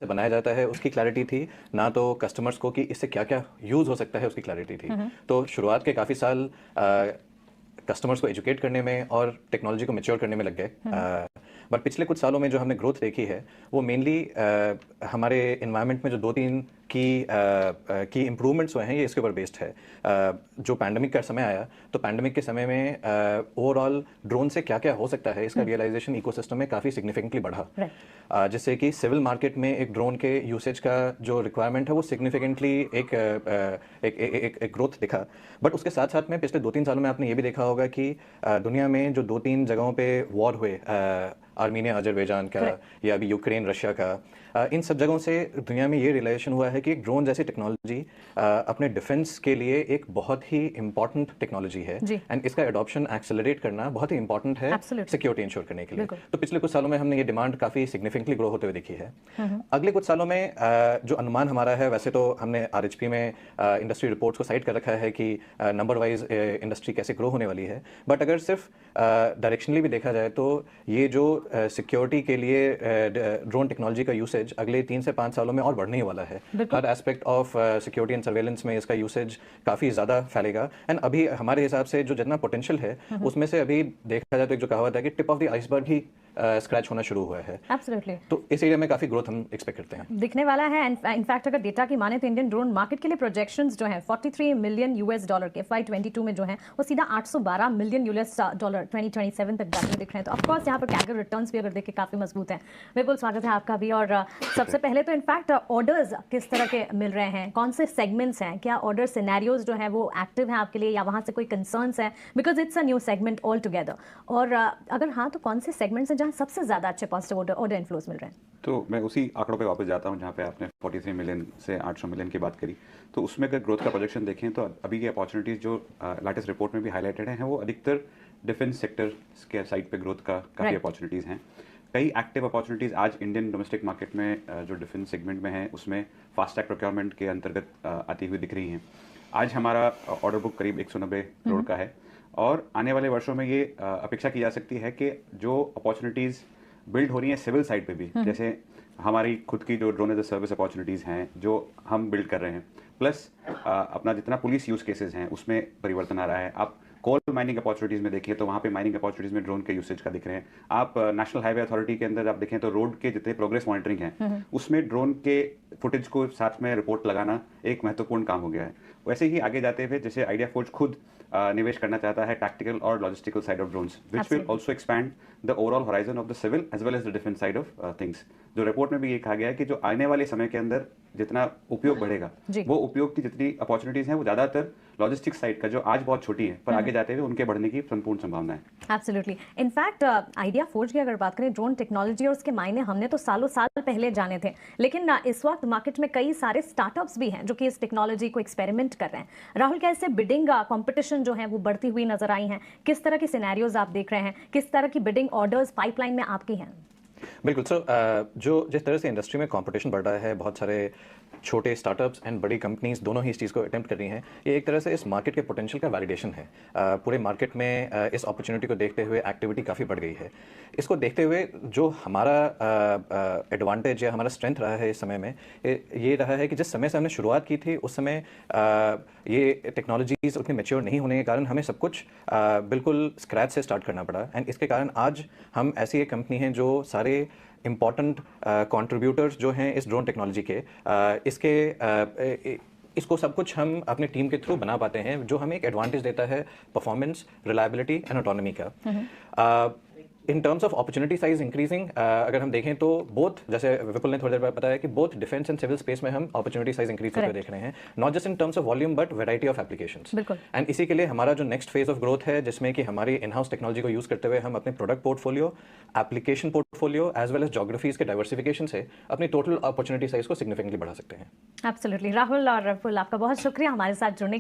से बनाया जाता है उसकी क्लैरिटी थी, ना तो कस्टमर्स को कि इससे क्या क्या यूज़ हो सकता है उसकी क्लैरिटी थी। तो शुरुआत के काफ़ी साल कस्टमर्स को एजुकेट करने में और टेक्नोलॉजी को मैच्योर करने में लग गए। बट पिछले कुछ सालों में जो हमने ग्रोथ देखी है वो मेनली हमारे इन्वायरमेंट में जो दो तीन की इम्प्रूवमेंट्स हुए हैं ये इसके ऊपर बेस्ड है। जो पैंडमिक का समय आया तो पैंडमिक के समय में ओवरऑल ड्रोन से क्या क्या हो सकता है इसका रियलाइजेशन इकोसिस्टम में काफ़ी सिग्निफिकेंटली बढ़ा। जिससे कि सिविल मार्केट में एक ड्रोन के यूसेज का जो रिक्वायरमेंट है वो सिग्निफिकेंटली एक ग्रोथ दिखा। बट उसके साथ साथ में पिछले 2-3 सालों में आपने ये भी देखा होगा कि दुनिया में जो 2-3 जगहों पे वॉर हुए, आर्मीनिया अजरबैजान का या अभी यूक्रेन रशिया का, इन सब जगहों से दुनिया में ये रियलाइजेशन हुआ है कि एक ड्रोन जैसी टेक्नोलॉजी अपने डिफेंस के लिए एक बहुत ही इंपॉर्टेंट टेक्नोलॉजी है एंड इसका एडॉप्शन एक्सेलरेट करना बहुत ही इंपॉर्टेंट है सिक्योरिटी इंश्योर करने के लिए। तो पिछले कुछ सालों में हमने ये डिमांड काफ़ी सिग्निफिकेंटली ग्रो होते हुए देखी है। अगले कुछ सालों में जो अनुमान हमारा है, वैसे तो हमने आरएचपी में इंडस्ट्री रिपोर्ट्स को साइट कर रखा है कि नंबर वाइज इंडस्ट्री कैसे ग्रो होने वाली है, बट अगर सिर्फ डायरेक्शनली भी देखा जाए तो ये जो सिक्योरिटी के लिए ड्रोन टेक्नोलॉजी का यूसेज अगले 3 से 5 सालों में और बढ़ने ही वाला है। हर aspect of security and surveillance में इसका यूसेज काफ़ी ज़्यादा फैलेगा एंड अभी हमारे हिसाब से जो जितना पोटेंशियल है उसमें से अभी देखा जाए तो एक जो कहावत है कि tip of the iceberg he scratch होना शुरू हुआ है। एब्सोल्युटली। तो इस एरिया में काफ़ी ग्रोथ हम एक्सपेक्ट करते हैं, दिखने वाला है। इनफैक्ट अगर डेटा की माने तो इंडियन ड्रोन मार्केट के लिए प्रोजेक्शंस जो हैं 43 मिलियन यूएस डॉलर के FY22 में जो हैं वो सीधा 812 मिलियन यूएस डॉलर 2027 तक जाते हुए दिख रहे हैं। तो ऑफ कोर्स यहाँ पर कैगर रिटर्न्स भी अगर देखें काफ़ी मजबूत हैं। बिल्कुल स्वागत है आपका भी। और सबसे पहले तो इनफैक्ट ऑर्डर्स किस तरह के मिल रहे हैं, कौन से सेगमेंट्स हैं, क्या ऑर्डर सिनेरियोज जो है वो एक्टिव हैं आपके लिए या वहाँ से कोई कंसर्न्स हैं, because it's a new segment all together. और अगर हाँ तो कौन से सेगमेंट्स हैं जहाँ सबसे ज़्यादा अच्छे पॉजिटिव ऑर्डर इनफ्लोज मिल रहे हैं? तो मैं उसी आंकड़ों पे वापस जाता हूँ जहाँ पे आपने 43 मिलियन से 800 मिलियन की बात करी। तो उसमें अगर ग्रोथ का प्रोजेक्शन देखें तो अभी की अपॉर्चुनिटीज़ जो लेटेस्ट रिपोर्ट में भी हाईलाइटेड हैं वो अधिकतर डिफेंस सेक्टर के साइड पे ग्रोथ का काफ़ी अपॉर्चुनिटीज़ हैं। कई एक्टिव अपॉर्चुनिटीज़ आज इंडियन डोमेस्टिक मार्केट में जो डिफेंस सेगमेंट में है उसमें फास्ट ट्रैक प्रोक्योरमेंट के अंतर्गत आती हुई दिख रही हैं। आज हमारा ऑर्डर बुक करीब 190 करोड़ का है और आने वाले वर्षों में ये अपेक्षा की जा सकती है कि जो अपॉर्चुनिटीज़ बिल्ड हो रही है सिविल साइड पे भी, जैसे हमारी खुद की जो drone as a service opportunities हैं जो हम बिल्ड कर रहे हैं, प्लस अपना जितना पुलिस यूज़ केसेस हैं उसमें परिवर्तन आ रहा है। आप कोल माइनिंग अपॉर्चुनिटीज़ में देखिए तो वहाँ पे माइनिंग अपॉर्चुनिटीज़ में ड्रोन के यूसेज का दिख रहे हैं। आप नेशनल हाईवे अथॉरिटी के अंदर आप देखें तो रोड के जितने प्रोग्रेस मॉनिटरिंग हैं उसमें ड्रोन के फुटेज को साथ में रिपोर्ट लगाना एक महत्वपूर्ण काम हो गया है। वैसे ही आगे जाते हुए जैसे आइडिया फोर्ज खुद निवेश करना चाहता है टैक्टिकल और logistical side of drones, which will also expand the overall horizon of the civil as well as the defence side of things. जो रिपोर्ट में भी ये कहा गया है कि जो आने वाले समय के अंदर जितना उपयोग बढ़ेगा वो उपयोग की जितनी अपॉर्चुनिटीज हैं वो ज्यादातर लॉजिस्टिक्स साइड का जो आज बहुत छोटी है पर आगे जाते हुए उनके बढ़ने की संपूर्ण संभावना है। एब्सोल्युटली। इनफैक्ट आइडिया फोर्ज की अगर बात करें ड्रोन टेक्नोलॉजी और उसके मायने हमने तो सालों साल पहले जाने थे, लेकिन इस वक्त मार्केट में कई सारे स्टार्टअप्स भी हैं जो कि इस टेक्नोलॉजी को एक्सपेरिमेंट कर रहे हैं। राहुल, कैसे बिडिंग कंपटीशन जो है वो बढ़ती हुई नजर आई हैं, किस तरह के सिनेरियोज आप देख रहे हैं, किस तरह की बिडिंग ऑर्डर्स पाइपलाइन में आपकी हैं? बिल्कुल सर, जो जिस तरह से इंडस्ट्री में कंपटीशन बढ़ रहा है, बहुत सारे छोटे स्टार्टअप्स एंड बड़ी कंपनीज दोनों ही इस चीज़ को अटेम्प्ट कर रही हैं, ये एक तरह से इस मार्केट के पोटेंशियल का वैलिडेशन है। पूरे मार्केट में इस अपॉर्चुनिटी को देखते हुए एक्टिविटी काफ़ी बढ़ गई है। इसको देखते हुए जो हमारा एडवांटेज या हमारा स्ट्रेंथ रहा है इस समय में ये रहा है कि जिस समय से हमने शुरुआत की थी उस समय ये टेक्नोलॉजीज़ उतनी मैच्योर नहीं होने के कारण हमें सब कुछ बिल्कुल स्क्रैच से स्टार्ट करना पड़ा एंड इसके कारण आज हम ऐसी एक कंपनी हैं जो सारे इम्पॉर्टेंट कंट्रीब्यूटर्स जो हैं इस ड्रोन टेक्नोलॉजी के इसको सब कुछ हम अपने टीम के थ्रू बना पाते हैं, जो हमें एक एडवांटेज देता है परफॉर्मेंस, रिलायबिलिटी एंड ऑटोनॉमी का। इन terms of opportunity size increasing अगर हम देखें तो बोथ, जैसे विपुल ने थोड़ी देर बाद बताया कि both defence and civil space में हम अपॉर्चुनिटी साइज इंक्रीज होते देख रहे हैं, not just in terms of volume but variety of applications. And इसी के लिए हमारा जो नेक्स्ट फेज ऑफ ग्रोथ है जिसमें कि हमारी इन हाउस टेक्नोलॉजी को यूज करते हुए हम अपने product portfolio, application portfolio as well as geographies के डाइवर्सिफिकेशन से अपनी टोटल अपॉर्चुनिटी साइज को सिग्निफिकेंटली बढ़ा सकते हैं। एब्सोल्युटली। राहुल और विपुल, आपका बहुत शुक्रिया हमारे साथ जुड़ने